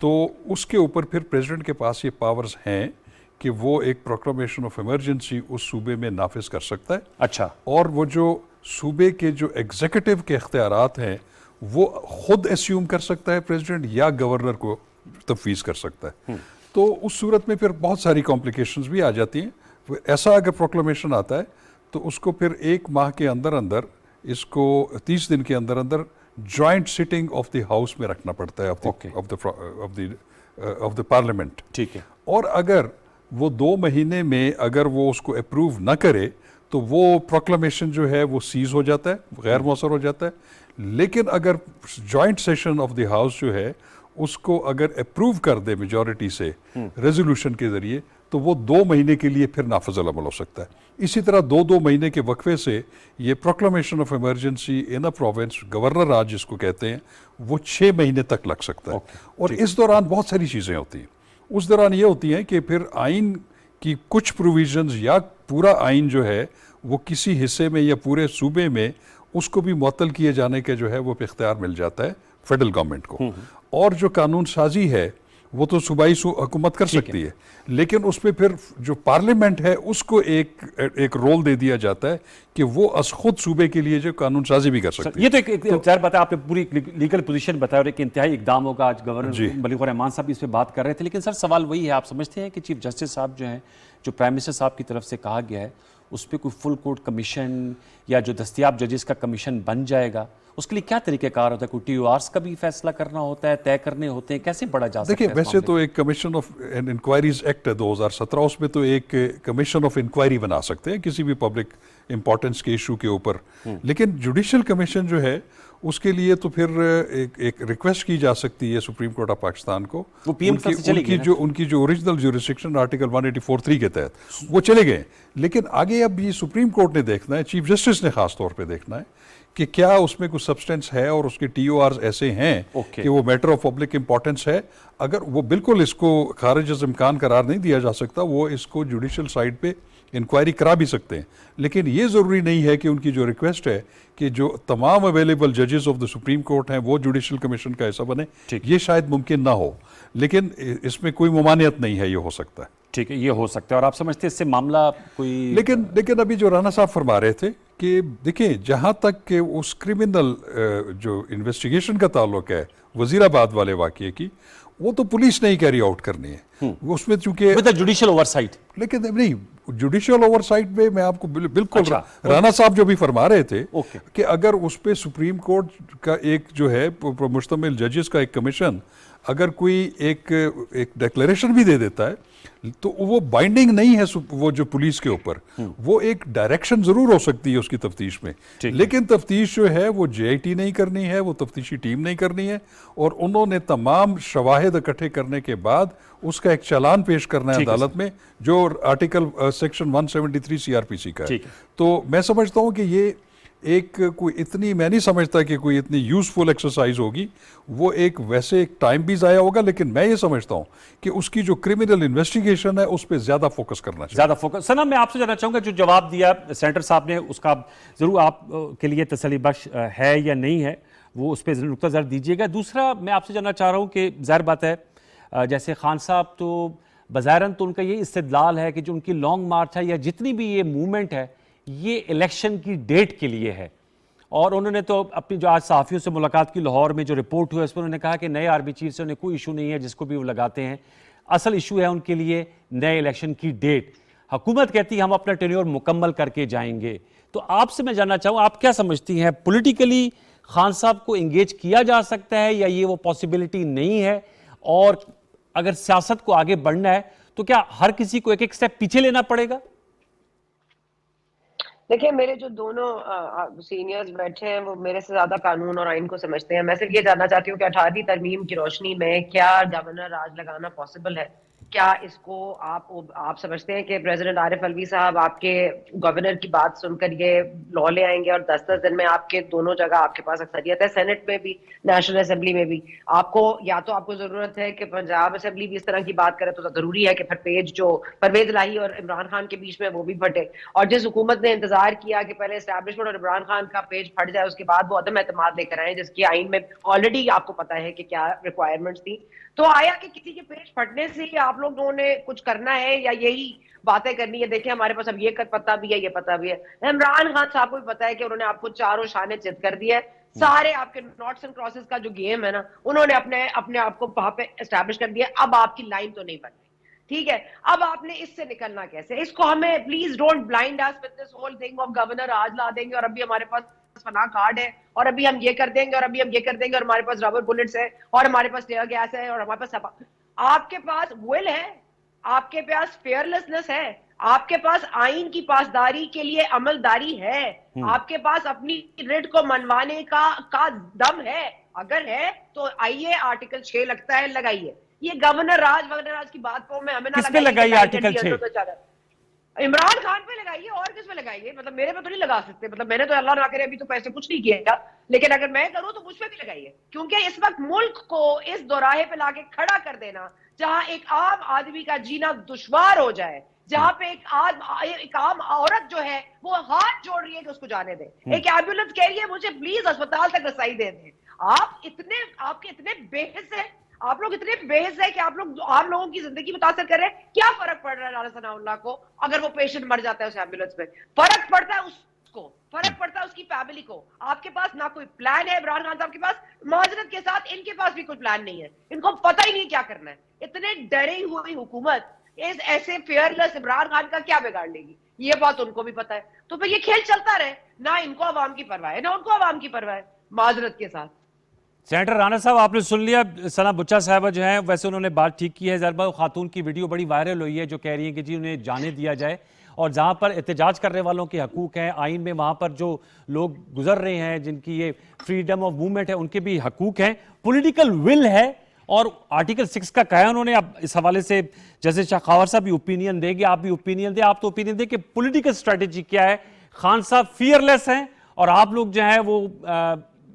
تو اس کے اوپر پھر پریزیڈنٹ کے پاس یہ پاورز ہیں کہ وہ ایک پروکلیمیشن آف ایمرجنسی اس صوبے میں نافذ کر سکتا ہے. اچھا. اور وہ جو صوبے کے جو ایگزیکٹو کے اختیارات ہیں وہ خود ایسیوم کر سکتا ہے پریزیڈنٹ, یا گورنر کو تفویض کر سکتا ہے. تو اس صورت میں پھر بہت ساری کمپلیکیشنز بھی آ جاتی ہیں. ایسا اگر پروکلیمیشن آتا ہے تو اس کو پھر 1 ماہ کے اندر اندر اس کو 30 دن کے اندر اندر joint sitting of the house میں رکھنا پڑتا ہے آف دا پارلیمنٹ. ٹھیک ہے. اور اگر وہ 2 مہینے میں اگر وہ اس کو اپروو نہ کرے تو وہ پروکلمیشن جو ہے وہ سیز ہو جاتا ہے, غیر مؤثر ہو جاتا ہے. لیکن اگر joint session of the house جو ہے اس کو اگر اپروو کر دے میجورٹی سے ریزولوشن کے ذریعے تو وہ 2 مہینے کے لیے پھر نافذ العمل ہو سکتا ہے. اسی طرح 2 مہینے کے وقفے سے یہ proclamation of emergency in a province governor raj جس کو کہتے ہیں وہ 6 مہینے تک لگ سکتا ہے. اور اس دوران بہت ساری چیزیں ہوتی ہیں. اس دوران یہ ہوتی ہیں کہ پھر آئین کی کچھ پروویژنز یا پورا آئین جو ہے وہ کسی حصے میں یا پورے صوبے میں اس کو بھی معطل کیے جانے کے جو ہے وہ اختیار مل جاتا ہے فیڈرل گورنمنٹ کو. اور جو قانون سازی ہے وہ تو صوبائی حکومت کر سکتی ہے, لیکن اس پہ پھر جو پارلیمنٹ ہے اس کو ایک رول دے دیا جاتا ہے کہ وہ از خود صوبے کے لیے جو قانون سازی بھی کر سکتی ہے. یہ تو ایک ظاہر بات ہے, آپ نے پوری لیگل پوزیشن بتایا اور ایک انتہائی اقدام ہوگا. آج گورنر ملک الرحمان صاحب اس پہ بات کر رہے تھے, لیکن سر سوال وہی ہے, آپ سمجھتے ہیں کہ چیف جسٹس صاحب جو ہیں, جو پرائم منسٹر صاحب کی طرف سے کہا گیا ہے اس پہ کوئی فل کورٹ کمیشن یا جو دستیاب ججز کا کمیشن بن جائے گا, اس کے لیے کیا طریقہ کار ہوتا ہے؟ کوئی ٹی او آرز کا بھی فیصلہ کرنا ہوتا ہے, طے کرنے ہوتے ہیں, کیسے پڑھا جا سکتا ہے؟ دیکھیں ویسے تو ایک کمیشن آف انکوائریز ایکٹ ہے 2017, اس میں تو ایک کمیشن آف انکوائری بنا سکتے ہیں کسی بھی پبلک امپورٹنس کے ایشو کے اوپر. لیکن جوڈیشل کمیشن جو ہے اس کے لیے تو پھر ایک ریکویسٹ کی جا سکتی ہے سپریم کورٹ آف پاکستان کو. ان کی جو اوریجنل جورسڈکشن آرٹیکل 184(3) کے تحت وہ چلے گئے. لیکن آگے اب یہ سپریم کورٹ نے دیکھنا ہے, چیف جسٹس نے خاص طور پہ دیکھنا ہے کہ کیا اس میں کوئی سبسٹینس ہے اور اس کے ٹی او آرز ایسے ہیں کہ وہ میٹر آف پبلک امپورٹنس ہے. اگر وہ بالکل اس کو خارج از امکان قرار نہیں دیا جا سکتا, وہ اس کو جوڈیشل سائڈ پہ انکوائری کرا بھی سکتے ہیں. لیکن یہ ضروری نہیں ہے کہ ان کی جو ریکویسٹ ہے کہ جو تمام اویلیبل ججز آف دا سپریم کورٹ ہیں وہ جوڈیشل کمیشن کا حصہ بنے, یہ شاید ممکن نہ ہو, لیکن اس میں کوئی ممانعت نہیں ہے, یہ ہو سکتا ہے. ٹھیک ہے, یہ ہو سکتا ہے. اور آپ سمجھتے ہیں اس سے معاملہ کوئی لیکن ابھی جو رانا صاحب فرما رہے تھے کہ دیکھیں جہاں تک کہ اس کرمنل جو انویسٹیگیشن کا تعلق ہے وزیر آباد والے واقعے کی, وہ تو پولیس نے ہی کیری آؤٹ کرنی ہے. اس میں چونکہ جوڈیشل اوور سائٹ, لیکن نہیں جوڈیشل اوور سائٹ میں میں آپ کو بالکل رانا صاحب جو بھی فرما رہے تھے کہ اگر اس پہ سپریم کورٹ کا ایک جو ہے مشتمل ججز کا ایک کمیشن اگر کوئی ایک ڈیکلیریشن بھی دے دیتا ہے تو وہ بائنڈنگ نہیں ہے وہ جو پولیس کے اوپر, وہ ایک ڈائریکشن ضرور ہو سکتی ہے اس کی تفتیش میں, لیکن تفتیش جو ہے وہ جے آئی ٹی نہیں کرنی ہے, وہ تفتیشی ٹیم نہیں کرنی ہے. اور انہوں نے تمام شواہد اکٹھے کرنے کے بعد اس کا ایک چالان پیش کرنا ہے عدالت میں, جو article section 173 C R P C کا ہے. تو میں سمجھتا ہوں کہ یہ ایک کوئی اتنی میں نہیں سمجھتا کہ کوئی اتنی یوزفل ایکسرسائز ہوگی, وہ ایک ویسے ایک ٹائم بھی ضائع ہوگا, لیکن میں یہ سمجھتا ہوں کہ اس کی جو کرمنل انویسٹیگیشن ہے اس پہ زیادہ فوکس کرنا چاہیے. زیادہ فوکس. سنا میں آپ سے جاننا چاہوں گا جو جواب دیا سینیٹر صاحب نے اس کا ضرور آپ کے لیے تسلی بخش ہے یا نہیں ہے, وہ اس پہ نقطہ نظر دیجیے گا. دوسرا میں آپ سے جاننا چاہ رہا ہوں کہ ظاہر بات ہے جیسے خان صاحب تو بظاہراً تو ان کا یہ استدلال ہے کہ جو ان کی لانگ مارچ ہے یا جتنی بھی یہ موومنٹ ہے یہ الیکشن کی ڈیٹ کے لیے ہے. اور انہوں نے تو اپنی جو آج صحافیوں سے ملاقات کی لاہور میں جو رپورٹ ہوئی اس پر انہوں نے کہا کہ نئے آرمی چیف سے انہیں کوئی ایشو نہیں ہے جس کو بھی وہ لگاتے ہیں, اصل ایشو ہے ان کے لیے نئے الیکشن کی ڈیٹ. حکومت کہتی ہے ہم اپنا ٹینیور مکمل کر کے جائیں گے. تو آپ سے میں جاننا چاہوں آپ کیا سمجھتی ہیں, پولیٹیکلی خان صاحب کو انگیج کیا جا سکتا ہے یا یہ وہ پاسبلٹی نہیں ہے, اور اگر سیاست کو آگے بڑھنا ہے تو کیا ہر کسی کو ایک ایک سٹیپ پیچھے لینا پڑے گا؟ دیکھیں میرے جو دونوں سینئرز بیٹھے ہیں وہ میرے سے زیادہ قانون اور آئین کو سمجھتے ہیں. میں صرف یہ جاننا چاہتی ہوں کہ 18ویں ترمیم کی روشنی میں کیا گورنر راج لگانا پاسبل ہے؟ کیا اس کو آپ سمجھتے ہیں کہ پریزیڈنٹ عارف الوی صاحب آپ کے گورنر کی بات سن کر یہ لا لے آئیں گے اور 10 دن میں آپ کے دونوں جگہ آپ کے پاس اکثریت ہے, سینٹ میں بھی نیشنل اسمبلی میں بھی, آپ کو یا تو آپ کو ضرورت ہے کہ پنجاب اسمبلی بھی اس طرح کی بات کرے تو ضروری ہے کہ پھر پیج جو پرویز الہی اور عمران خان کے بیچ میں وہ بھی پھٹے, اور جس حکومت نے انتظار کیا کہ پہلے اسٹیبلشمنٹ اور عمران خان کا پیج پھٹ جائے اس کے بعد وہ عدم اعتماد لے کر آئے جس کی آئین میں آلریڈی آپ کو پتا ہے کہ کیا ریکوائرمنٹس تھی. تو آیا کہ کسی کے پیج پھٹنے سے ہی آپ لوگوں نے کچھ کرنا ہے یا یہی باتیں کرنی ہے؟ دیکھیں ہمارے پاس اب یہ پتہ بھی ہے, یہ پتہ بھی ہے, عمران خان صاحب کو بھی پتا ہے کہ انہوں نے آپ کو چاروں شانے چت کر دیا ہے. سارے آپ کے نوٹس اینڈ کراسز کا جو گیم ہے نا انہوں نے اپنے آپ کو وہاں پہ اسٹیبلش کر دیا. اب آپ کی لائن تو نہیں بن رہی. ٹھیک ہے. اب آپ نے اس سے نکلنا کیسے؟ اس کو ہمیں please don't blind us with this whole thing of governor آج لا دیں گے اور ابھی ہمارے پاس فنا کارڈ ہے اور ابھی ہم یہ کر دیں گے اور ابھی ہم یہ کر دیں گے اور ہمارے پاس ربر بلٹس ہے اور ہمارے پاس ٹیئر گیس ہے اور ہمارے پاس آپ کے پاس ول ہے, آپ کے پاس فیئرلیسنس ہے, آپ کے پاس آئین کی پاسداری کے لیے عملداری ہے, آپ کے پاس اپنی ریٹ کو منوانے کا دم ہے. اگر ہے تو آئیے آرٹیکل 6 لگتا ہے لگائیے. یہ گورنر راج کی بات کو میں ہمیں نہ کس پہ لگائیے آرٹیکل 6؟ عمران خان پہ لگائیے اور کس پہ لگائیے, مطلب میرے پہ تو نہیں لگا سکتے, مطلب میں نے تو اللہ نہ کرے ابھی تو پیسے کچھ نہیں کیا, لیکن اگر میں کروں تو مجھ پہ بھی لگائیے. کیونکہ اس وقت ملک کو اس دوراہے پہ لا کے کھڑا کر دینا جہاں ایک عام آدمی کا جینا دشوار ہو جائے, جہاں پہ ایک عام عورت جو ہے وہ ہاتھ جوڑ رہی ہے کہ اس کو جانے دیں, ایک ایمبولینس کہہ رہی ہے مجھے پلیز اسپتال تک رسائی دے دیں. آپ کے اتنے بے حس ہیں, آپ لوگ اتنے بے حس ہیں کہ آپ لوگ عام لوگوں کی زندگی متاثر کر رہے ہیں. کیا فرق پڑ رہا ہے رانا ثناء اللہ کو اگر وہ پیشنٹ مر جاتا ہے اس ایمبولینس میں؟ فرق پڑتا ہے اس کو, فرق پڑتا ہے اس کی فیملی کو. آپ کے پاس نہ کوئی پلان ہے عمران خان صاحب کے پاس, معذرت کے ساتھ ان کے پاس بھی کوئی پلان نہیں ہے, ان کو پتہ ہی نہیں کیا کرنا ہے. اتنے ڈری ہوئی حکومت اس ایسے فیئرلیس عمران خان کا کیا بگاڑ لے گی, یہ بات ان کو بھی پتہ ہے. تو پھر یہ کھیل چلتا رہے, نہ ان کو عوام کی پرواہ ہے نہ ان کو عوام کی پرواہ ہے, معذرت کے ساتھ. سینیٹر رانا صاحب آپ نے سن لیا, ثنا بچہ صاحبہ جو ہیں ویسے انہوں نے بات ٹھیک کی ہے. ضربہ خاتون کی ویڈیو بڑی وائرل ہوئی ہے جو کہہ رہی ہیں کہ جی انہیں جانے دیا جائے, اور جہاں پر احتجاج کرنے والوں کے حقوق ہیں آئین میں, وہاں پر جو لوگ گزر رہے ہیں جن کی یہ فریڈم آف موومنٹ ہے ان کے بھی حقوق ہیں, پولیٹیکل ول ہے. اور آرٹیکل 6 کا کہا انہوں نے. اب اس حوالے سے جیسے شاہ خاور صاحب بھی اوپینین دیں گے, آپ بھی اوپینین دیں. آپ تو اوپینین دیں کہ پولیٹیکل اسٹریٹجی کیا ہے. خان صاحب فیئرلیس ہیں اور آپ لوگ جو ہیں وہ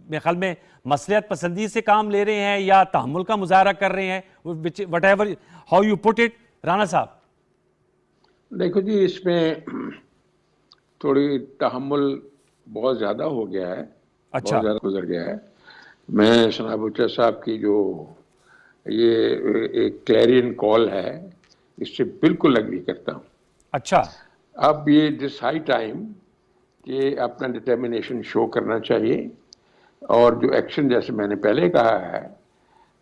میرے خیال میں مصلحت پسندی سے کام لے رہے ہیں یا تحمل کا مظاہرہ کر رہے ہیں, what ever how you put it. Rana صاحب دیکھو جی, اس میں تھوڑی تحمل بہت زیادہ ہو گیا ہے, اچھا بہت زیادہ گزر گیا ہے. میں ثنا بچہ صاحب کی جو یہ ایک کلیرین کال ہے اس سے بالکل اگری کرتا ہوں. اچھا, اب یہ دس ہائی ٹائم کہ اپنا ڈٹرمنیشن شو کرنا چاہیے, اور جو ایکشن جیسے میں نے پہلے کہا ہے,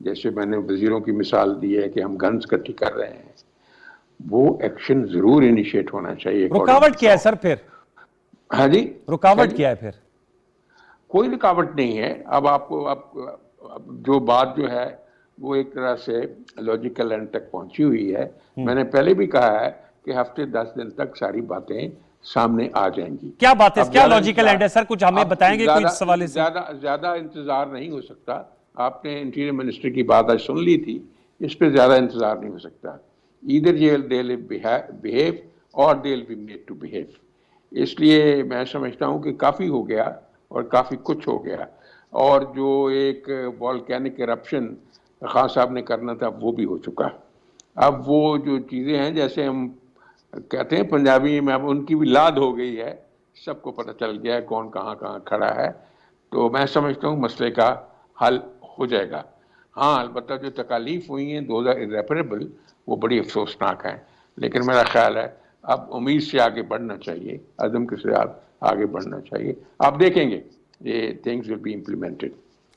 جیسے میں نے وزیروں کی مثال دی ہے کہ ہم گنز اکٹھی کر رہے ہیں, وہ ایکشن ضرور انیشیٹ ہونا چاہیے. رکاوٹ کیا ہے سر پھر؟ ہاں جی, رکاوٹ کیا ہے پھر؟ کوئی رکاوٹ نہیں ہے. اب آپ کو اب جو بات جو ہے وہ ایک طرح سے لاجیکل اینڈ تک پہنچی ہوئی ہے. میں نے پہلے بھی کہا ہے کہ ہفتے 10 دن تک ساری باتیں سامنے آ جائیں گی. کیا بات ہے, کیا لاجیکل اینڈ ہے سر؟ کچھ ہمیں بتائیں گے کوئی اس حوالے سے؟ زیادہ انتظار نہیں ہو سکتا. آپ نے انٹیریئر منسٹر کی بات آج سن لی تھی, اس پہ زیادہ انتظار نہیں ہو سکتا. either they'll behave or they'll be made to behave. اس لیے میں سمجھتا ہوں کہ کافی ہو گیا اور کافی کچھ ہو گیا, اور جو ایک والکینک ایرپشن خان صاحب نے کرنا تھا وہ بھی ہو چکا. اب وہ جو چیزیں ہیں جیسے ہم کہتے ہیں پنجابی میں, اب ان کی بھی لاد ہو گئی ہے, سب کو پتہ چل گیا ہے کون کہاں کہاں کھڑا ہے. تو میں سمجھتا ہوں مسئلے کا حل ہو جائے گا. ہاں البتہ جو تکالیف ہوئی ہیں دوز آر irreparable, وہ بڑی افسوسناک ہیں, لیکن میرا خیال ہے اب امید سے آگے بڑھنا چاہیے, عزم کے ساتھ آگے بڑھنا چاہیے. آپ دیکھیں گے یہ تھنگز ول بی امپلیمنٹڈ.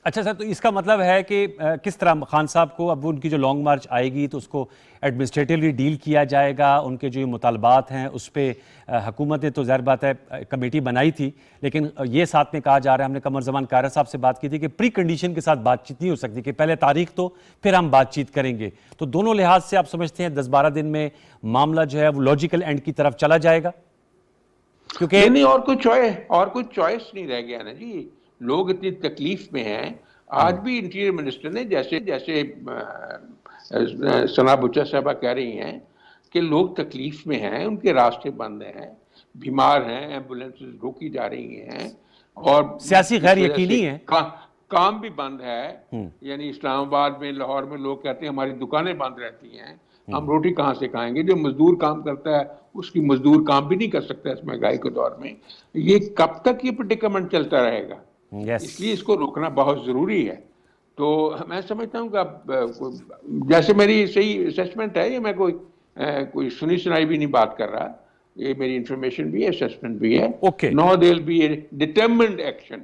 اچھا سر, تو اس کا مطلب ہے کہ کس طرح خان صاحب کو اب ان کی جو لانگ مارچ آئے گی تو اس کو ایڈمنسٹریٹیولی ڈیل کیا جائے گا؟ ان کے جو یہ مطالبات ہیں اس پہ حکومت نے تو ظاہر بات ہے کمیٹی بنائی تھی, لیکن یہ ساتھ میں کہا جا رہا ہے, ہم نے قمر زمان کارا صاحب سے بات کی تھی کہ پری کنڈیشن کے ساتھ بات چیت نہیں ہو سکتی کہ پہلے تاریخ تو پھر ہم بات چیت کریں گے. تو دونوں لحاظ سے آپ سمجھتے ہیں 10-12 دن میں معاملہ جو ہے وہ لاجیکل اینڈ کی طرف چلا جائے گا؟ کیونکہ نہیں, اور کوئی چوائس نہیں رہ گیا نا جی. لوگ اتنی تکلیف میں ہیں. آج بھی انٹیریئر منسٹر نے جیسے ثنا بچہ صاحبہ کہہ رہی ہیں کہ لوگ تکلیف میں ہیں, ان کے راستے بند ہیں, بیمار ہیں, ایمبولینس روکی جا رہی ہیں, اور سیاسی غیر یقینی ہے, کام بھی بند ہے. یعنی اسلام آباد میں, لاہور میں لوگ کہتے ہیں ہماری دکانیں بند رہتی ہیں, ہم روٹی کہاں سے کھائیں گے؟ جو مزدور کام کرتا ہے اس کی مزدور کام بھی نہیں کر سکتا اس مہنگائی کے دور میں. یہ کب تک یہ پریڈیکمنٹ چلتا رہے گا؟ اس لیے اس کو روکنا بہت ضروری ہے. تو میں سمجھتا ہوں کہ اب جیسے میری صحیح اسیسمنٹ ہے, یہ میں کوئی سنی سنائی بھی نہیں بات کر رہا, یہ میری انفارمیشن بھی ہے, اسیسمنٹ بھی ہے. Okay. Now there will be a determined action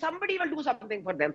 somebody will do something for them।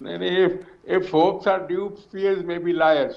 if hopes are duped, fears may be liars.